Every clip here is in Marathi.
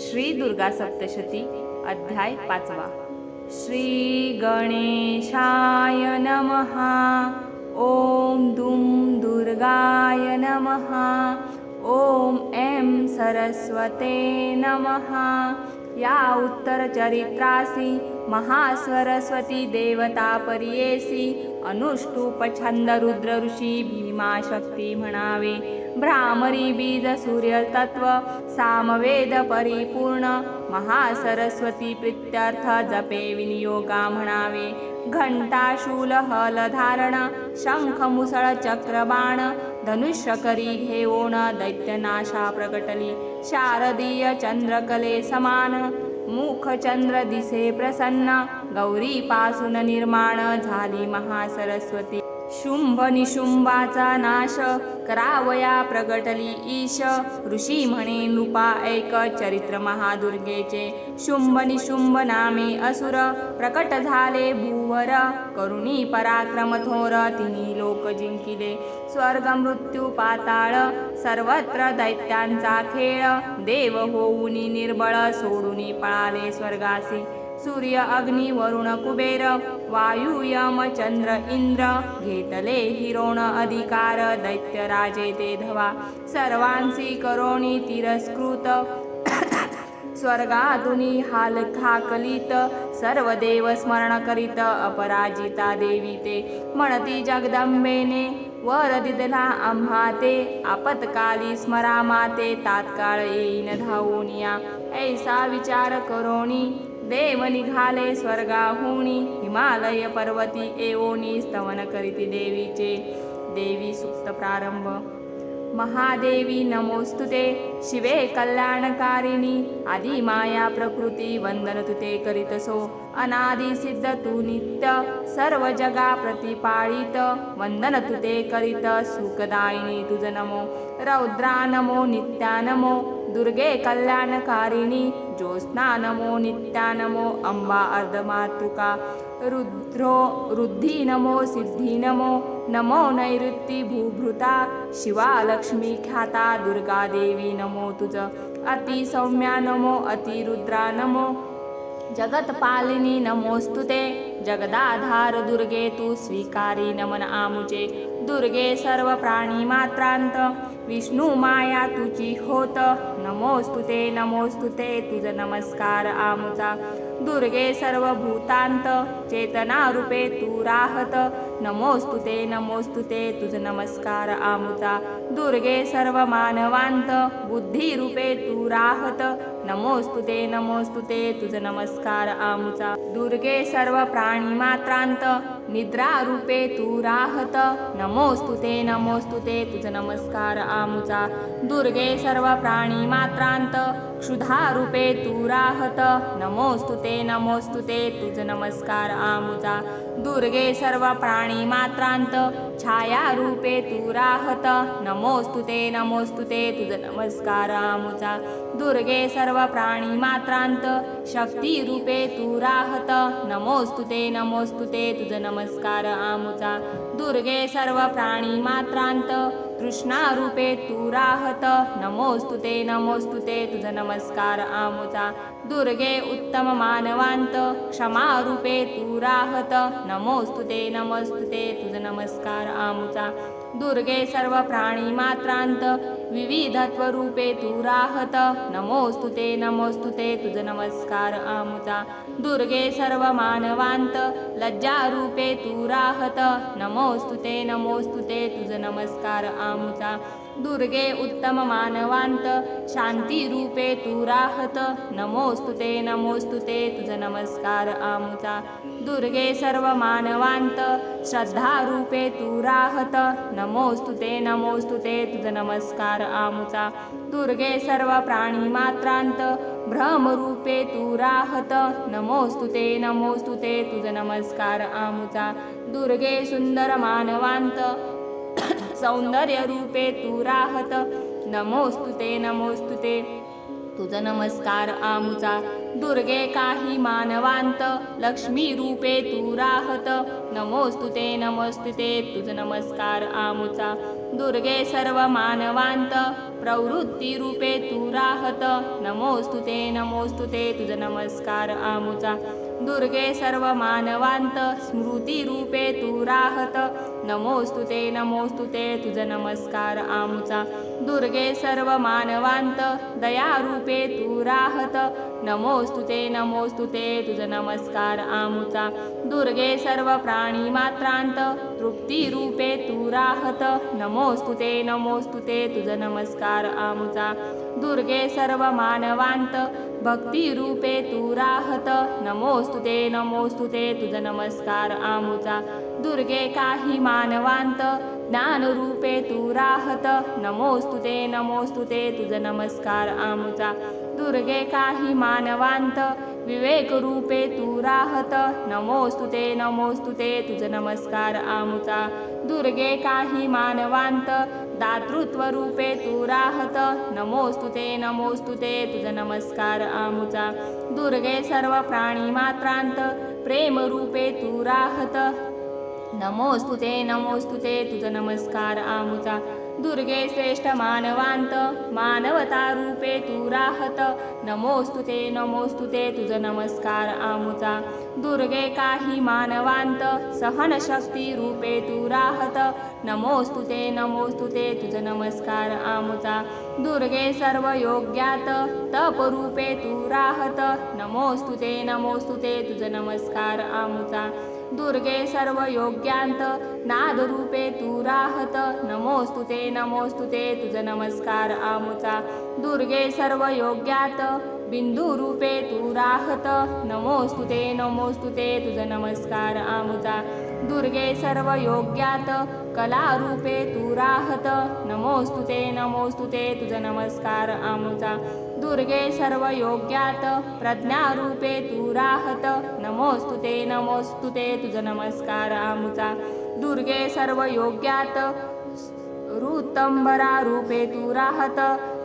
श्री दुर्गा सप्तशती अध्याय 5. श्री गणेशाय नमः. ओम दुम दुर्गाय नमः. ओम ऐं सरस्वते नमः. या उत्तर चरित्रासी महासरस्वती देवता परियेसी अनुष्टुप छंद रुद्र ऋषी भीमा शक्ती म्हणावे. भ्रामरी बीज सूर्य तत्व सामवेद परिपूर्ण महासरस्वती प्रीत्यर्थ जपे विनियोगा म्हणावे. घंटा शूल हल धारण शंख मुसळ चक्रबाण धनुष्य करी घेऊन दैत्यनाशा प्रकटली. शारदीय चंद्रकले समान मुख चंद्र दिसे प्रसन्न गौरी पासून निर्माण झाली महासरस्वती. शुंभ निशुंभाचा नाश करावया प्रगटली ईश. ऋषी म्हणे नृपा ऐक चरित्र महादुर्गेचे. शुंभ निशुंभ नामे असुर प्रकट झाले भूवर करुणी पराक्रम थोर तिन्ही लोक जिंकिले. स्वर्ग मृत्यू पाताळ सर्वत्र दैत्यांचा खेळ देव होऊनी निर्बळ सोडूनी पळाले स्वर्गासी. सूर्य अग्नी वरुण कुबेर वायू यम चंद्र इंद्र घेतले हिरोण अधिकार दैत्य राजे ते धवा. सर्वांसी करोणी तिरस्कृत स्वर्गातुनी हाल हाकलीत सर्व देव स्मरण करीत अपराजिता देवी ते. म्हणती जगदंबेने वर दिदला आम्हा ते आपत्काली स्मरा माते तात्काळ येईन धावूनिया. ऐसा विचार करोणी देव निघाले स्वर्गाहुनी हिमालय पर्वती एवोनी स्तवन करीती देवीचे. देवी सुक्त प्रारंभ. महादेवी नमोस्तुते शिवे कल्याणकारिणी आदि माया प्रकृती वंदन तुते करीतसो. अनादि सिद्ध तू नित्य सर्व जगा प्रतिपाळित वंदन तुते करीत सुखदायिनी तुझ नमो. रौद्रा नमो नित्या नमो दुर्गे कल्याणकारिणी ज्योत्स्ना नमो नित्या नमो अंबा अर्धमातृका. रुद्धी नमो सिद्धी नमो नमो नैऋत्ती भूभृता शिवा लक्ष्मी ख्याता दुर्गा देवी नमो तुझ. अति सौम्या नमो अतिरुद्रा नमो जगतपालिनी नमोस्तुते. जगदाधार दुर्गे तू स्वीकारी नमन आमुचे. दुर्गे सर्व प्राणी मात्रांत विष्णू माया तुझी होत नमोस्तुते नमोस्तुते तुझ नमस्कार आमुचा. दुर्गे सर्व भूतांत चेतना रूपे तू राहत नमोस्तुते नमोस्तुते तुझ नमस्कार आमुचा. दुर्गे सर्व मानवांत बुद्धी रूपे तू राहत नमोस्तुते नमोस्तुते तुझ नमस्कार आमुचा. दुर्गे सर्व प्राणी मात्रांत निद्रा रूपे तू राहत नमोस्तुते नमोस्तुते तुझ नमस्कार आमुचा. दुर्गे सर्व प्राणी मात्रांत क्षुधा रूपे तू राहत नमोस्तुते नमोस्तुते तुझ नमस्कार आमुचा. दुर्गे सर्व प्राणी मात्रांत छाया रूपे तू राहत नमोस्तुते नमोस्तुते तुझ नमस्कार आमुचा. दुर्गे सर्व प्राणी मात्रांत शक्ती रूपे तू राहत नमोस्तुते नमोस्तुते तुझ नमस्कार आमुचा. दुर्गे सर्व प्राणी मात्रांत तृष्णा रूपे तू राहत नमोस्तुते नमोस्तुते तुझ नमस्कार आमुचा. दुर्गे उत्तम मानवांत क्षमा रूपे तू राहत नमोस्तुते नमोस्तुते तुझ नमस्कार आमुचा. दुर्गे सर्व प्राणी मात्रांत विविधत्व रूपे तू राहत नमोस्तुते नमोस्तुते तुझ नमस्कार आमुचा. दुर्गे सर्व मानवांत लज्जा रूपे तू राहत नमोस्तुते नमोस्तुते तुझ नमस्कार आमुचा. दुर्गे उत्तम मानवांत शांती रूपे तू राहत नमोस्तुते नमोस्तुते तुझ नमस्कार आमुचा. दुर्गे सर्व मानवांत श्रद्धा रूपे तू राहत नमोस्तुते नमोस्तुते तुझ नमस्कार आमुचा. दुर्गे सर्व प्राणी मात्रांत भ्रम रूपे तू राहत नमोस्तुते नमोस्तुते तुझ नमस्कार आमुचा. दुर्गे सुंदर मानवांत सौंदर्य रूपे तू राहत नमोस्तुते नमोस्तुते तुझ नमस्कार आमुचा. दुर्गे काही मानवांत लक्ष्मी रूपे तू राहत नमोस्तुते नमोस्तुते तुझ नमस्कार आमुचा. दुर्गे सर्व मानवांत प्रवृत्ती रूपे तू राहत नमोस्तुते तुझ नमस्कार आमुचा दुर्गे सर्व मानवांत स्मृती रूपे तू राहत नमोस्तुते तुझ नमस्कार आमुचा दुर्गे सर्व मानवांत दया रूपे तू राहत नमोस्तुते तुझ नमस्कार आमुचा दुर्गे सर्व प्राणी मात्रांत तृप्ती रूपे तू राहत नमोस्तुते तुझ नमस्कार आमुचा दुर्गे सर्व मानवांत भक्ती रूपे तू राहत नमोस्तुते तुझ नमस्कार आमुचा दुर्गे काही मानवांत ज्ञान रूपे तू राहत नमोस्तुते तुझ नमस्कार आमुचा दुर्गे काही मानवांत विवेक रूपे तू राहत नमोस्तुते तुझ नमस्कार आमुचा दुर्गे काही मानवांत दातृत्व रूपे तू राहत नमोस्तुते तुझ नमस्कार आमुचा दुर्गे सर्व प्राणी मात्रांत प्रेम रूपे तू राहत नमोस्तुते तुझ नमस्कार आमुचा दुर्गे श्रेष्ठ मानवांत मानवता रूपे तू राहत नमोस्तुते तुझ नमस्कार आमुचा दुर्गे काही मानवांत सहन शक्ती रूपे तू राहत नमोस्तुते तुझ नमस्कार आमुचा दुर्गे सर्व योग्यात तप रूपे तू राहत नमोस्तुते तुझ नमस्कार आमुचा दुर्गे सर्व योग्यांत नाद रूपे तू राहत नमोस्तुते तुझ नमस्कार आमुचा दुर्गे सर्व योग्यात बिंदू रूपे तू राहत नमोस्तुते तुझ नमस्कार आमुचा दुर्गे सर्व योग्यात कला रूपे तू राहत नमोस्तुते तुझ नमस्कार आमुचा दुर्गे सर्व योग्यात प्रज्ञा रूपे तू राहत नमोस्तुते तुझ नमस्कार आमुचा दुर्गे सर्व योग्यात ऋतंबरा रूपे तू राहत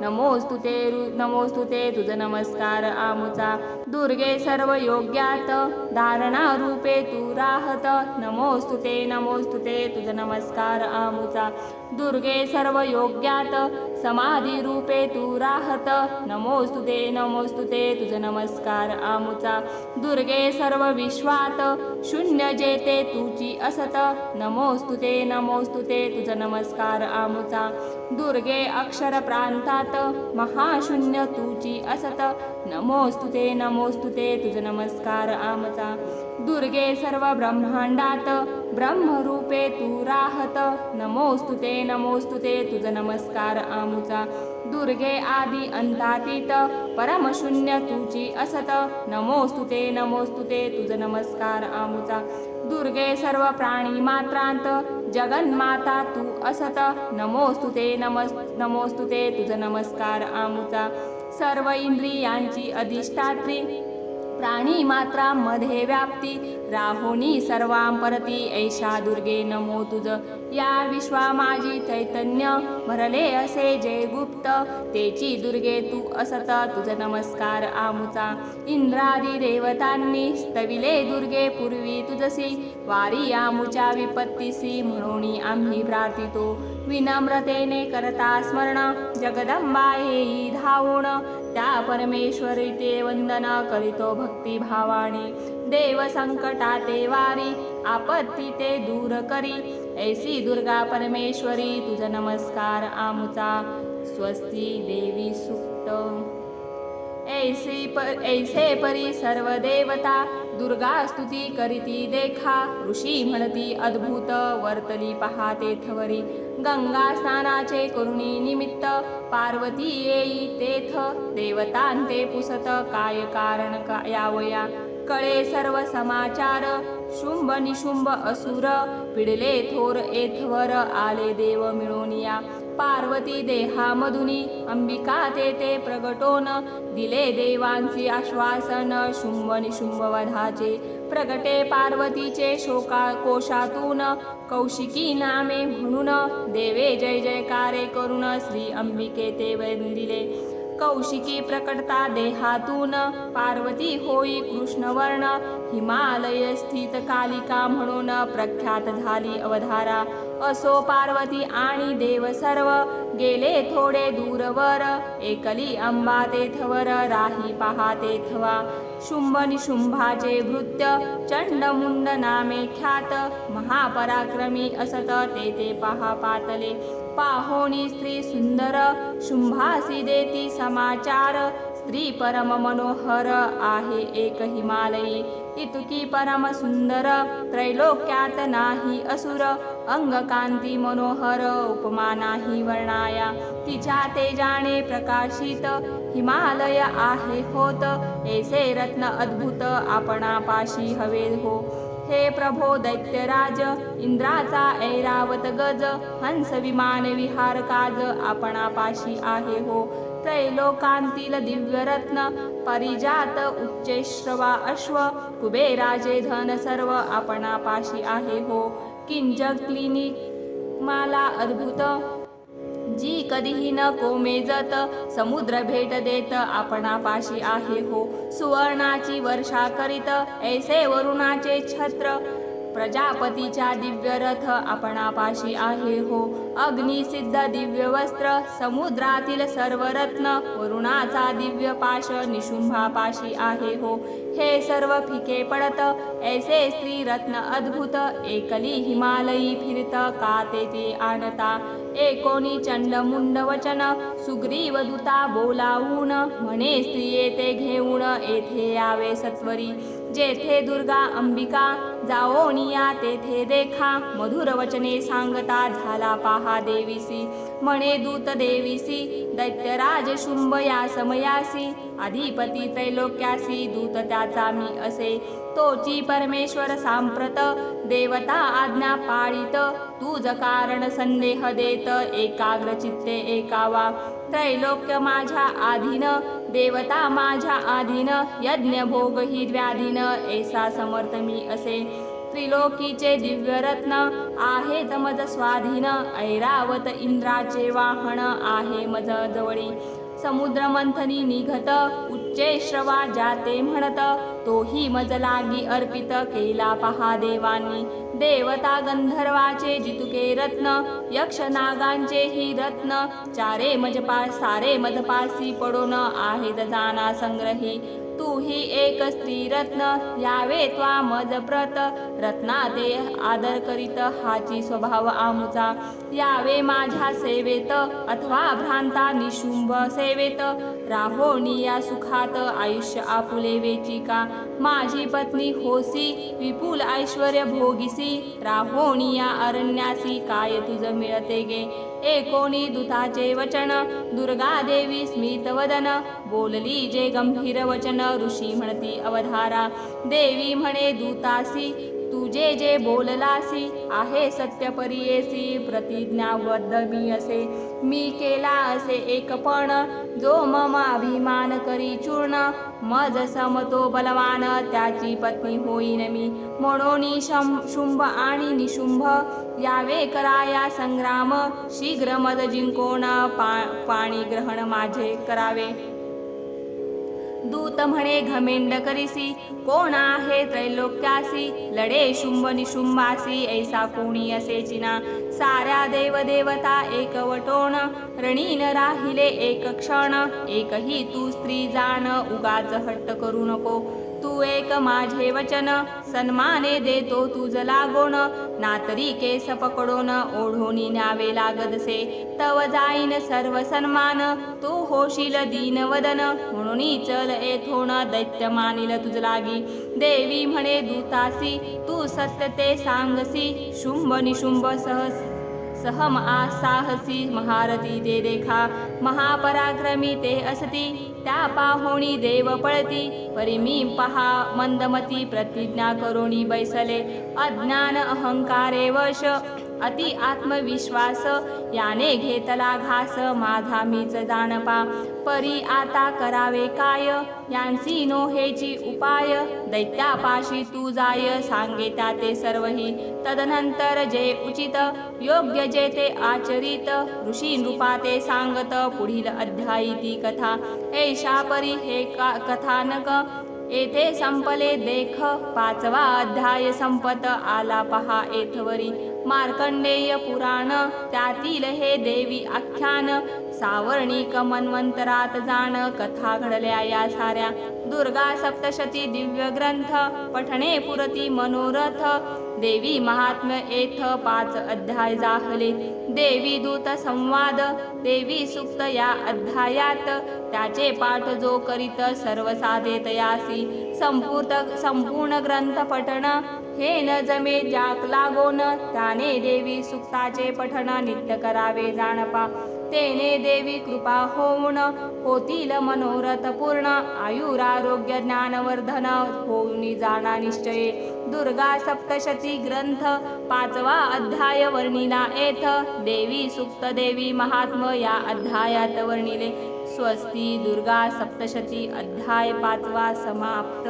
नमोस्तुते तुझ नमस्कार आमुचा दुर्गे सर्व योग्यात धारणा रूपे तू राहत नमोस्तुते तुझ नमस्कार आमुचा दुर्गे सर्व योग्यात समाधी रूपे तू राहत नमोस्तुते तुझ नमस्कार आमुचा दुर्गे सर्व विश्वात शून्य जेते तुची असत नमोस्तुते तुझ नमस्कार आमुचा दुर्गे अक्षर प्रांतात महाशून्य तुची असत नमोस्तुते तुझ नमस्कार आमचा दुर्गे सर्व ब्रह्मांडात ब्रह्मरूपे तू राहत नमोस्तुते तुझ नमस्कार आमुचा दुर्गे आदि अंतातीत परमशून्य तुची असत नमोस्तुते तुझ नमस्कार आमुचा दुर्गे सर्व प्राणी मात्रांत जगन्माता तू असत नमोस्तुते तुझ नमस्कार आमुचा सर्व इंद्रियांची अधिष्ठात्री प्राणी मात्रांमध्ये व्याप्ती राहोनी सर्वांपरती ऐशा दुर्गे नमो तुझ या विश्वा माझी चैतन्य भरले असे जय गुप्त तेची दुर्गे तू असत तुझ नमस्कार आमुचा इंद्रादी देवतांनी स्तविले दुर्गे पूर्वी तुझसी वारी आमुच्या विपत्तीसी म्हणून आम्ही प्रार्थितो विनम्रतेने करता स्मरण जगदंबा येई धावून त्या परमेश्वरी ते वंदन करीतो भक्तिभावाने देव संकटाते वारी आपत्ती ते दूर करी ऐसी दुर्गा परमेश्वरी तुझ नमस्कार आमुचा स्वस्ती देवी सुक्त ऐसे परी सर्व देवता दुर्गा स्तुती करीती देखा ऋषी म्हणती अद्भुत वर्तली पहाते थवरी गंगा स्नानाचे करुणी निमित्त पार्वती येई तेथ देवतांते पुसत काय कारण यावया कळे सर्व समाचार शुंभ निशुंभ असुर पिडले थोर एथवर आले देव मिळोनिया पार्वती देहामधुनी अंबिका ते प्रगटोन दिले देवांची आश्वासन शुंभ निशुंभ वधाचे प्रगटे पार्वतीचे शोका कोशातून कौशिकी नामे म्हणून देवे जय जयकारे करून श्री अंबिके ते वंदिले कौशिकी प्रकटता देहातून पार्वती होई कृष्णवर्ण हिमालय स्थित कालिका म्हणून प्रख्यात झाली अवधारा असो पार्वती आणि देव सर्व गेले थोडे दूरवर एकली अंबा तेथवर राही पहा तेथवा शुंभ निशुंभाचे भृत्य चंडमुंड नामे ख्यात महापराक्रमी असत ते पहा पातले पाहोनी स्त्री सुंदर शुंभासी देती समाचार स्त्री परम मनोहर आहे एक हिमालयी इतकी परम सुंदर त्रैलोक्यात नाही असुर अंगकांती मनोहर उपमा नाही वर्णाया तिच्या तेजाने प्रकाशित हिमालय आहे होत ऐसे रत्न अद्भुत आपणापाशी हवे हो हे प्रभो दैत्यराज इंद्राचा ऐरावत गज हंस विमान विहार काज आपणापाशी आहे हो त्रैलोकांतील दिव्यरत्न परिजात उच्चैश्रवा अश्व कुबेराजे धन सर्व आपणापाशी आहे हो किंचक्लिनी माला अद्भुत जी कधीही न कोमेजत समुद्र भेट देत आपणापाशी आहे हो सुवर्णाची वर्षा करीत ऐसे वरुणाचे छत्र प्रजापतीच्या दिव्य रथ आपणापाशी आहे हो अग्निसिद्ध दिव्य वस्त्र समुद्रातील सर्व रत्न वरुणाचा दिव्य पाश निशुंभापाशी आहे हो हे सर्व फिके पडत ऐसे स्त्री रत्न अद्भुत एकली हिमालयी फिरत का ते आणता एकोणी चंडमुंड वचन सुग्रीव दूता बोलावून म्हणे स्त्रिये ते घेऊन येथे यावे सत्वरी जेथे दुर्गा अंबिका जाओनिया तेथे देखा मधुर वचने सांगता झाला पहा देवीसी म्हणे दूत देवीसी दैत्यराज शुंभ या समयासी अधिपती त्रैलोक्यासी दूत त्याचा मी असे तोची परमेश्वर सांप्रत देवता आज्ञा पाळीत तुझ कारण संदेह देत एकाग्र चित्ते एकावा त्रैलोक्य माझ्या आधीन देवता माझ्या आधीन यज्ञ भोग ही द्व्याधीन ऐसा समर्थ मी असे त्रिलोकीचे दिव्य रत्न आहे मज स्वाधीन ऐरावत इंद्राचे वाहन आहे मज जवळी समुद्र मंथनी निघत उच्चे श्रवा जाते म्हणत तोही मज लागी अर्पित केला पहा देवांनी देवता गंधर्वाचे जितुके रत्न यक्ष नागांचे ही रत्न चारे सारे मजपासी पडून आहेत जाना संग्रही तू ही एक स्त्री रत्न यावे त्वा मज प्रत रत्ना ते आदर करीत हाची स्वभाव आमुचा यावे माझ्या सेवेत अथवा भ्रांता निशुंभ सेवेत राहोनी या सुखात आयुष्य आपुले वेचिका माझी पत्नी होसी विपुल ऐश्वर्य भोगिसी राहोनी या अरण्यासी काय तुझ मिळते गे एकोणी दूताचे वचन दुर्गा देवी स्मित वदन बोलली जे गंभीर वचन ऋषी म्हणती अवधारा देवी म्हणे दूतासी तुझे जे बोललासी आहे सत्य परियेसी प्रतिज्ञाबद्ध मी असे मी केला असे एकपण जो मम अभिमान करी चूर्ण मज समतो बलवान त्याची पत्नी होईन मी म्हणून शुंभ आणि निशुंभ यावे कराया संग्राम शीघ्र मज जिंकोण पाणी ग्रहण माझे करावे दूत म्हणे घमेंड करीसी कोण आहे त्रैलोक्यासी लढे शुंभ निशुंभासी ऐसा कोणी असे चिना साऱ्या देव देवता एकवटोण रणीन राहिले एक क्षण एकही तू स्त्री जाण उगाच हट्ट करू नको तू एक माझे वचन सन्माने देतो तुझ लागोण नातरी केस पकडोन ओढोनी न्यावे लागदसे तव जाईन सर्व सन्मान तू होशील दीनवदन म्हणून चल येथोन दैत्य मानिल तुझ लागी देवी म्हणे दूतासी तू सत्य ते सांगसी शुंभ निशुंभ सहम साहसी महारथी ते देखा महापराक्रमी ते असती त्या पाहोणी देव पळती परी मी पहा मंदमती प्रतिज्ञा करोनी बैसले अज्ञान अहंकारे वश अति आत्मविश्वास याने घेतला घास माझा मीच जाणपा परी आता करावे काय यांसी नो हेची उपाय दैत्यापाशी तू जाय सांगे त्या ते सर्वही तदनंतर जे उचित योग्य जे ते आचरित ऋषी नृपा ते सांगत पुढील अध्यायी ती कथा ऐशा परी हे कथानक येथे संपले देख पाचवा अध्याय संपत आला पहा येथवरी मार्कंडेय पुराण त्यातील हे देवी आख्यान सावर्णिक मन्वंतरात जाण कथा घडल्या या साऱ्या दुर्गा सप्तशती दिव्य ग्रंथ पठणे पुरती मनोरथ देवी महात्म्य येथ 5 अध्याय जाहले देवी दूत संवाद देवी सुक्त या अध्यायात त्याचे पाठ जो करीत सर्व साधे तयासी संपूर्ण ग्रंथ पठण हे न जमे ज्याक लागोन त्याने देवी सुक्ताचे पठण नित्य करावे जाणपा तेने देवी कृपा होऊन होतील मनोरथ पूर्ण आयुरारोग्य ज्ञानवर्धन होऊन जाणा निश्चये दुर्गा सप्तशती ग्रंथ 5वा अध्याय वर्णिला येथ देवी सुक्त देवी महात्म या अध्यायात वर्णिले स्वस्ती दुर्गा सप्तशती अध्याय 5वा समाप्त।